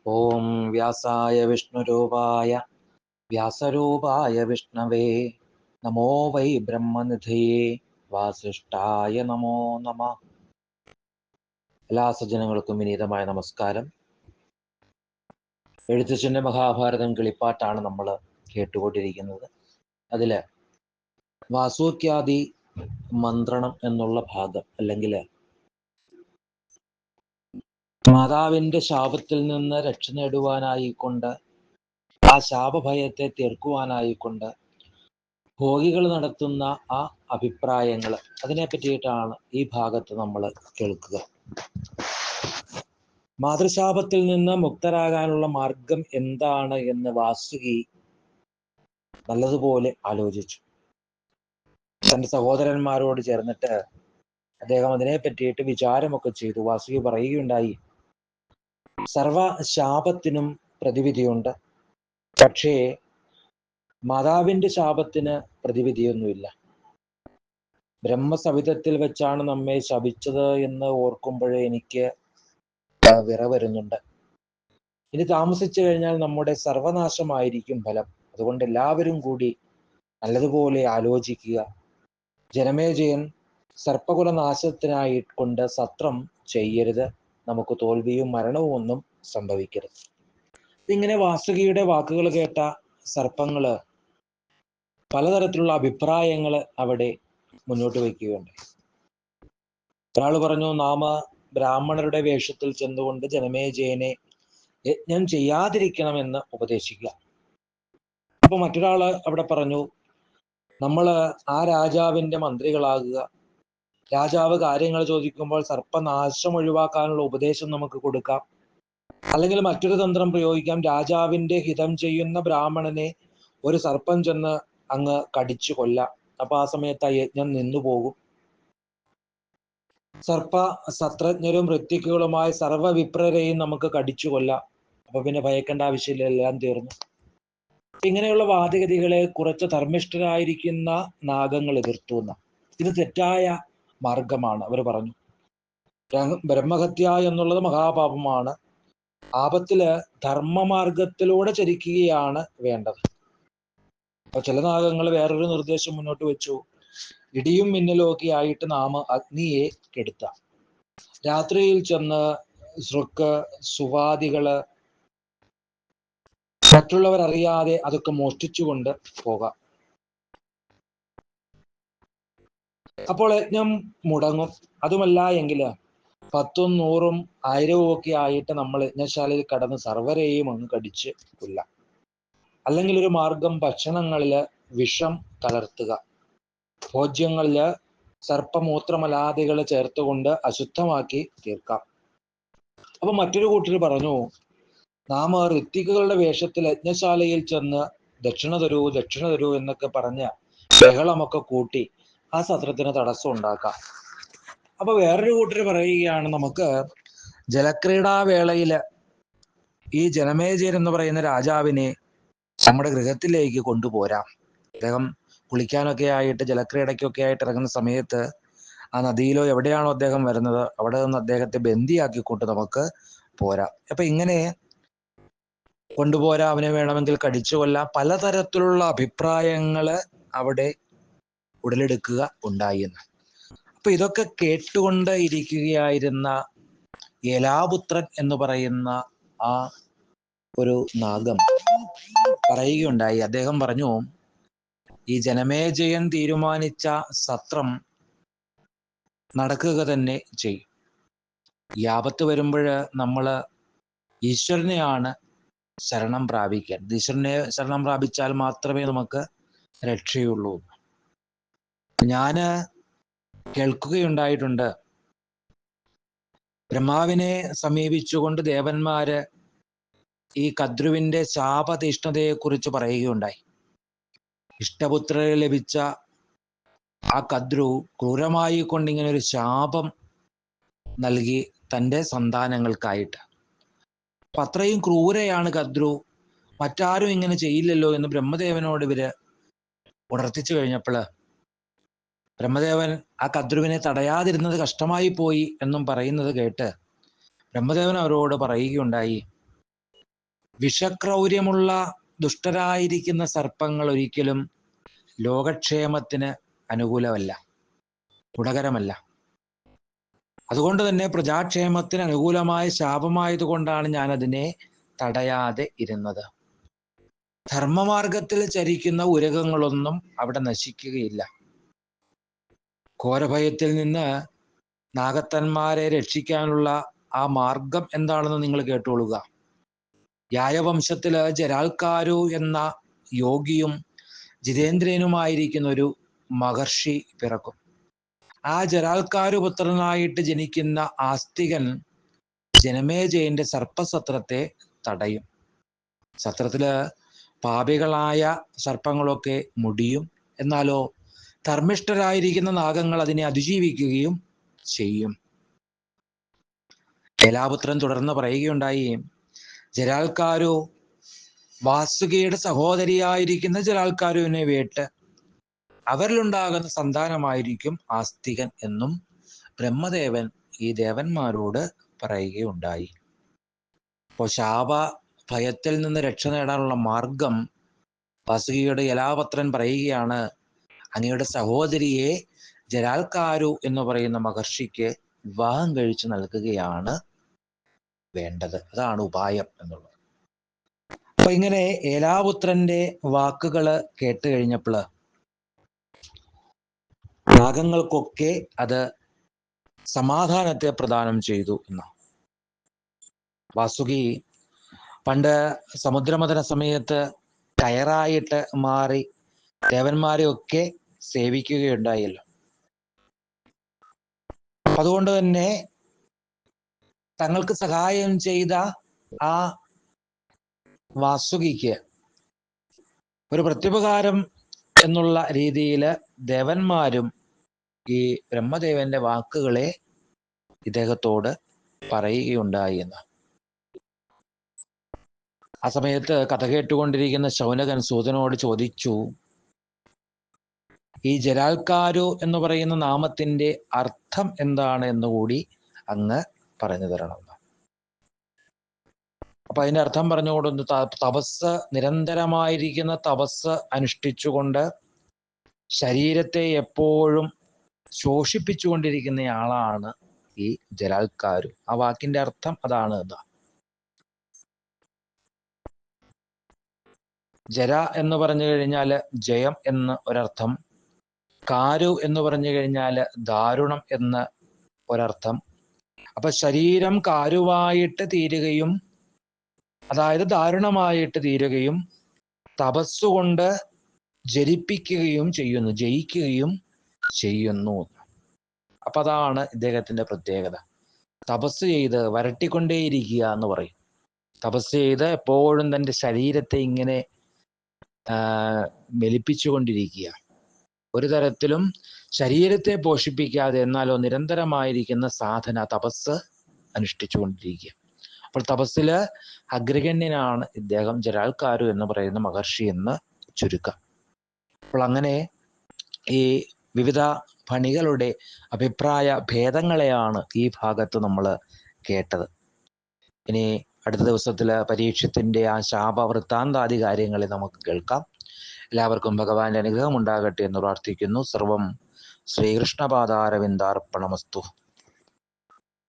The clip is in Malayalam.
ഓം വ്യാസായ വിഷ്ണുരൂപായ വ്യാസരൂപായ വിഷ്ണവേ നമോ വൈ ബ്രഹ്മനിധയേ വാസിഷ്ഠായ നമോ നമ. എല്ലാ സജ്ജനങ്ങൾക്കും വിനീതമായ നമസ്കാരം. എഴുത്തച്ഛൻ്റെ മഹാഭാരതം കിളിപ്പാട്ടാണ് നമ്മൾ കേട്ടുകൊണ്ടിരിക്കുന്നത്. അതില് വാസൂക്യാദി മന്ത്രണം എന്നുള്ള ഭാഗം, അല്ലെങ്കിൽ മാതാവിന്റെ ശാപത്തിൽ നിന്ന് രക്ഷ നേടുവാനായിക്കൊണ്ട്, ആ ശാപഭയത്തെ തീർക്കുവാനായിക്കൊണ്ട് ഭോഗികൾ നടത്തുന്ന ആ അഭിപ്രായങ്ങൾ, അതിനെ പറ്റിയിട്ടാണ് ഈ ഭാഗത്ത് നമ്മൾ കേൾക്കുക. മാതൃശാപത്തിൽ നിന്ന് മുക്തരാകാനുള്ള മാർഗം എന്താണ് എന്ന് വാസുകി നല്ലതുപോലെ ആലോചിച്ചു. തൻ്റെ സഹോദരന്മാരോട് ചേർന്നിട്ട് അദ്ദേഹം അതിനെ പറ്റിയിട്ട് വിചാരമൊക്കെ ചെയ്തു. വാസുകി പറയുകയുണ്ടായി, സർവ ശാപത്തിനും പ്രതിവിധിയുണ്ട്, പക്ഷേ മാതാവിന്റെ ശാപത്തിന് പ്രതിവിധിയൊന്നുമില്ല. ബ്രഹ്മസവിധത്തിൽ വെച്ചാണ് നമ്മെ ശപിച്ചത് എന്ന് ഓർക്കുമ്പോഴേ എനിക്ക് വിറ വരുന്നുണ്ട്. ഇനി താമസിച്ചു കഴിഞ്ഞാൽ നമ്മുടെ സർവനാശമായിരിക്കും ഫലം. അതുകൊണ്ട് എല്ലാവരും കൂടി നല്ലതുപോലെ ആലോചിക്കുക. ജനമേജയൻ സർപ്പകുലനാശത്തിനായി കൊണ്ട് സത്രം ചെയ്യരുത്, നമുക്ക് തോൽവിയും മരണവും ഒന്നും സംഭവിക്കരുത്. ഇങ്ങനെ വാസുകിയുടെ വാക്കുകൾ കേട്ട സർപ്പങ്ങള് പലതരത്തിലുള്ള അഭിപ്രായങ്ങൾ അവിടെ മുന്നോട്ട് വയ്ക്കുകയുണ്ട്. ഒരാൾ പറഞ്ഞു, നാമ ബ്രാഹ്മണരുടെ വേഷത്തിൽ ചെന്നുകൊണ്ട് ജനമേജയനെ യജ്ഞം ചെയ്യാതിരിക്കണമെന്ന് ഉപദേശിക്കുക. അപ്പൊ മറ്റൊരാള് അവിടെ പറഞ്ഞു, നമ്മള് ആ രാജാവിന്റെ മന്ത്രികളാകുക, രാജാവ് കാര്യങ്ങൾ ചോദിക്കുമ്പോൾ സർപ്പനാശം ഒഴിവാക്കാനുള്ള ഉപദേശം നമുക്ക് കൊടുക്കാം, അല്ലെങ്കിൽ മറ്റൊരു തന്ത്രം പ്രയോഗിക്കാം, രാജാവിന്റെ ഹിതം ചെയ്യുന്ന ബ്രാഹ്മണനെ ഒരു സർപ്പം ചെന്ന് അങ്ങ് കടിച്ചു കൊല്ലാം. അപ്പൊ ആ സമയത്ത് ആ യജ്ഞം നിന്നുപോകും. സർപ്പ സത്രജ്ഞരും ഋത്വിക്കുകളുമായ സർവ്വവിപ്രരെയും നമുക്ക് കടിച്ചു കൊല്ലാം. അപ്പൊ പിന്നെ ഭയക്കേണ്ട ആവശ്യമില്ല, എല്ലാം തീർന്നു. ഇങ്ങനെയുള്ള വാദഗതികളെ കുറച്ച് ധർമ്മിഷ്ഠരായിരിക്കുന്ന നാഗങ്ങൾ എതിർത്തുന്ന, ഇത് തെറ്റായ മാർഗമാണ്. അവർ പറഞ്ഞു, ബ്രഹ്മഹത്യ എന്നുള്ളത് മഹാപാപമാണ്, ആപത്തില് ധർമ്മമാർഗത്തിലൂടെ ചരിക്കുകയാണ് വേണ്ടത്. അപ്പൊ ചില നാഗങ്ങൾ വേറൊരു നിർദ്ദേശം മുന്നോട്ട് വെച്ചു, ഇടിയും മിന്നലും ഒക്കെ ആയിട്ട് നാം അഗ്നിയെ കെടുത്താം, രാത്രിയിൽ ചെന്ന് സൃക്ക് സുവാദികള് മറ്റുള്ളവരറിയാതെ അതൊക്കെ മോഷ്ടിച്ചുകൊണ്ട് പോകാം. അപ്പോൾ യജ്ഞം മുടങ്ങും. അതുമല്ല എങ്കിൽ 10ഉം 100ഉം 1000ഉം ഒക്കെ ആയിട്ട് നമ്മൾ യജ്ഞശാലയിൽ കടന്ന് സർവരെയും അങ്ങ് കടിച്ച് കൊല്ലാം. അല്ലെങ്കിൽ ഒരു മാർഗം, ഭക്ഷണങ്ങളില് വിഷം കലർത്തുക, ഭോജ്യങ്ങളില് സർപ്പമൂത്രമലാദികൾ ചേർത്തുകൊണ്ട് അശുദ്ധമാക്കി തീർക്കാം. അപ്പൊ മറ്റൊരു കൂട്ടർ പറഞ്ഞു, നാം ഋത്വിക്കുകളുടെ വേഷത്തിൽ യജ്ഞശാലയിൽ ചെന്ന് ദക്ഷിണ തരൂ ദക്ഷിണ തരൂ എന്നൊക്കെ പറഞ്ഞ് ബഹളമൊക്കെ കൂട്ടി ആ സത്രത്തിന് തടസ്സം ഉണ്ടാക്കാം. അപ്പൊ വേറൊരു കൂട്ടർ പറയുകയാണ്, നമുക്ക് ജലക്രീഡാവേളയില് ഈ ജനമേജയൻ എന്ന് പറയുന്ന രാജാവിനെ നമ്മുടെ ഗൃഹത്തിലേക്ക് കൊണ്ടുപോരാം. അദ്ദേഹം കുളിക്കാനൊക്കെ ആയിട്ട് ജലക്രീഡയ്ക്കൊക്കെ ആയിട്ട് ഇറങ്ങുന്ന സമയത്ത് ആ നദിയിലോ എവിടെയാണോ അദ്ദേഹം വരുന്നത് അവിടെ നിന്ന് അദ്ദേഹത്തെ ബന്ദിയാക്കിക്കൊണ്ട് നമുക്ക് പോരാം. അപ്പൊ ഇങ്ങനെ കൊണ്ടുപോരാ, അവനെ വേണമെങ്കിൽ കടിച്ചു കൊല്ലാം, പലതരത്തിലുള്ള അഭിപ്രായങ്ങള് അവിടെ ഉടലെടുക്കുക ഉണ്ടായി എന്ന്. അപ്പൊ ഇതൊക്കെ കേട്ടുകൊണ്ട് ഇരിക്കുകയായിരുന്ന യലാപുത്രൻ എന്ന് പറയുന്ന ആ ഒരു നാഗം പറയുകയുണ്ടായി. അദ്ദേഹം പറഞ്ഞു, ഈ ജനമേജയൻ തീരുമാനിച്ച സത്രം നടക്കുക തന്നെ ചെയ്യും. ഈ ആപത്ത് വരുമ്പോൾ നമ്മള് ഈശ്വരനെയാണ് ശരണം പ്രാപിക്കാൻ. ഈശ്വരനെ ശരണം പ്രാപിച്ചാൽ മാത്രമേ നമുക്ക് രക്ഷയുള്ളൂ. ഞാന് കേൾക്കുകയുണ്ടായിട്ടുണ്ട്, ബ്രഹ്മാവിനെ സമീപിച്ചുകൊണ്ട് ദേവന്മാര് ഈ കദ്രുവിന്റെ ശാപതീഷ്ണതയെ കുറിച്ച് പറയുകയുണ്ടായി. ഇഷ്ടപുത്രരെ ലഭിച്ച ആ കദ്രു ക്രൂരമായി കൊണ്ടിങ്ങനെ ഒരു ശാപം നൽകി തൻ്റെ സന്താനങ്ങൾക്കായിട്ട്. അപ്പൊ അത്രയും ക്രൂരയാണ് കദ്രു, മറ്റാരും ഇങ്ങനെ ചെയ്യില്ലല്ലോ എന്ന് ബ്രഹ്മദേവനോട് ഇവര് ഉണർത്തിച്ചു കഴിഞ്ഞപ്പോൾ ബ്രഹ്മദേവൻ ആ കദ്രുവിനെ തടയാതിരുന്നത് കഷ്ടമായി പോയി എന്നും പറയുന്നത് കേട്ട് ബ്രഹ്മദേവൻ അവരോട് പറയുകയുണ്ടായി, വിഷക്രൗര്യമുള്ള ദുഷ്ടരായിരിക്കുന്ന സർപ്പങ്ങൾ ഒരിക്കലും ലോകക്ഷേമത്തിന് അനുകൂലമല്ല, ഗുണകരമല്ല. അതുകൊണ്ട് തന്നെ പ്രജാക്ഷേമത്തിന് അനുകൂലമായ ശാപമായതുകൊണ്ടാണ് ഞാൻ അതിനെ തടയാതെ ഇരുന്നത്. ധർമ്മമാർഗത്തിൽ ചരിക്കുന്ന ഉരകങ്ങളൊന്നും അവിടെ നശിക്കുകയില്ല. ഘോരഭയത്തിൽ നിന്ന് നാഗത്തന്മാരെ രക്ഷിക്കാനുള്ള ആ മാർഗം എന്താണെന്ന് നിങ്ങൾ കേട്ടോളുക. യായവംശത്തില് ജരാൽക്കാരു എന്ന യോഗിയും ജിതേന്ദ്രനുമായിരിക്കുന്ന ഒരു മഹർഷി പിറക്കും. ആ ജരാൽക്കാരു പുത്രനായിട്ട് ജനിക്കുന്ന ആസ്തികൻ ജനമേജയന്റെ സർപ്പസത്രത്തെ തടയും. സത്രത്തില് പാപികളായ സർപ്പങ്ങളൊക്കെ മുടിയും, എന്നാലോ ധർമ്മിഷ്ഠരായിരിക്കുന്ന നാഗങ്ങൾ അതിനെ അതിജീവിക്കുകയും ചെയ്യും. ഏലാപുത്രൻ തുടർന്ന് പറയുകയുണ്ടായി, ജരാൽക്കാരു വാസുകിയുടെ സഹോദരിയായിരിക്കുന്ന ജരാൽക്കാരുവിനെ വേട്ട് അവരിലുണ്ടാകുന്ന സന്താനമായിരിക്കും ആസ്തികൻ എന്നും ബ്രഹ്മദേവൻ ഈ ദേവന്മാരോട് പറയുകയുണ്ടായി. അപ്പോൾ ശാപ ഭയത്തിൽ നിന്ന് രക്ഷ നേടാനുള്ള മാർഗം വാസുകിയുടെ ഏലാപുത്രൻ പറയുകയാണ്, അങ്ങയുടെ സഹോദരിയെ ജരാൽക്കാരു എന്ന് പറയുന്ന മഹർഷിക്ക് വിവാഹം കഴിച്ചു നൽകുകയാണ് വേണ്ടത്. അതാണ് ഉപായം എന്നുള്ളത്. അപ്പൊ ഇങ്ങനെ ഏലാപുത്രന്റെ വാക്കുകള് കേട്ട് കഴിഞ്ഞപ്പോൾ നാഗങ്ങൾക്കൊക്കെ അത് സമാധാനത്തെ പ്രദാനം ചെയ്തു എന്ന. വാസുകി പണ്ട് സമുദ്രമഥന സമയത്ത് കയറായിട്ട് മാറി ദേവന്മാരെയൊക്കെ സേവിക്കുകയുണ്ടായല്ലോ. അതുകൊണ്ട് തന്നെ തങ്ങൾക്ക് സഹായം ചെയ്ത ആ വാസുകിക്ക് ഒരു പ്രത്യുപകാരം എന്നുള്ള രീതിയിൽ ദേവന്മാരും ഈ ബ്രഹ്മദേവന്റെ വാക്കുകളെ ഇദ്ദേഹത്തോട് പറയുകയുണ്ടായി എന്ന്. ആ സമയത്ത് കഥ കേട്ടുകൊണ്ടിരിക്കുന്ന ശൗനകൻ സൂതനോട് ചോദിച്ചു, ഈ ജരാൽക്കാരു എന്ന് പറയുന്ന നാമത്തിന്റെ അർത്ഥം എന്താണ് എന്നുകൂടി അങ്ങ് പറഞ്ഞു തരണം. അപ്പൊ അതിന്റെ അർത്ഥം പറഞ്ഞുകൊണ്ടൊന്ന്, തപസ്, നിരന്തരമായിരിക്കുന്ന തപസ് അനുഷ്ഠിച്ചുകൊണ്ട് ശരീരത്തെ എപ്പോഴും ശോഷിപ്പിച്ചുകൊണ്ടിരിക്കുന്നയാളാണ് ഈ ജരാൽക്കാരു. ആ വാക്കിന്റെ അർത്ഥം അതാണ്. എന്താ ജര എന്ന് പറഞ്ഞു കഴിഞ്ഞാൽ ജയം എന്ന് ഒരർത്ഥം, കാരു എന്ന് പറഞ്ഞു കഴിഞ്ഞാൽ ദാരുണം എന്ന് ഒരർത്ഥം. അപ്പൊ ശരീരം കാരുവായിട്ട് തീരുകയും, അതായത് ദാരുണമായിട്ട് തീരുകയും, തപസ്സുകൊണ്ട് ജരിപ്പിക്കുകയും ചെയ്യുന്നു, ജയിക്കുകയും ചെയ്യുന്നു. അപ്പൊ അതാണ് ഇദ്ദേഹത്തിന്റെ പ്രത്യേകത. തപസ് ചെയ്ത് വരട്ടിക്കൊണ്ടേയിരിക്കുക എന്ന് പറയും. തപസ് ചെയ്ത് എപ്പോഴും തൻ്റെ ശരീരത്തെ ഇങ്ങനെ മെലിപ്പിച്ചുകൊണ്ടിരിക്കുക, ഒരു തരത്തിലും ശരീരത്തെ പോഷിപ്പിക്കാതെ എന്നാലോ നിരന്തരമായിരിക്കുന്ന സാധന, തപസ് അനുഷ്ഠിച്ചുകൊണ്ടിരിക്കുക. അപ്പോൾ തപസ്സില് അഗ്രഗണ്യനാണ് ഇദ്ദേഹം, ജരാൽക്കാരു എന്ന് പറയുന്ന മഹർഷി എന്ന് ചുരുക്കം. അപ്പോൾ അങ്ങനെ ഈ വിവിധ ഫണികളുടെ അഭിപ്രായ ഭേദങ്ങളെയാണ് ഈ ഭാഗത്ത് നമ്മൾ കേട്ടത്. ഇനി അടുത്ത ദിവസത്തില് പരീക്ഷത്തിന്റെ ആ ശാപ വൃത്താന്താദി കാര്യങ്ങളെ നമുക്ക് കേൾക്കാം. എല്ലാവർക്കും ഭഗവാന്റെ അനുഗ്രഹം ഉണ്ടാകട്ടെ എന്ന് പ്രാർത്ഥിക്കുന്നു. സർവം ശ്രീകൃഷ്ണപാദാരവിന്ദാർപ്പണമസ്തു.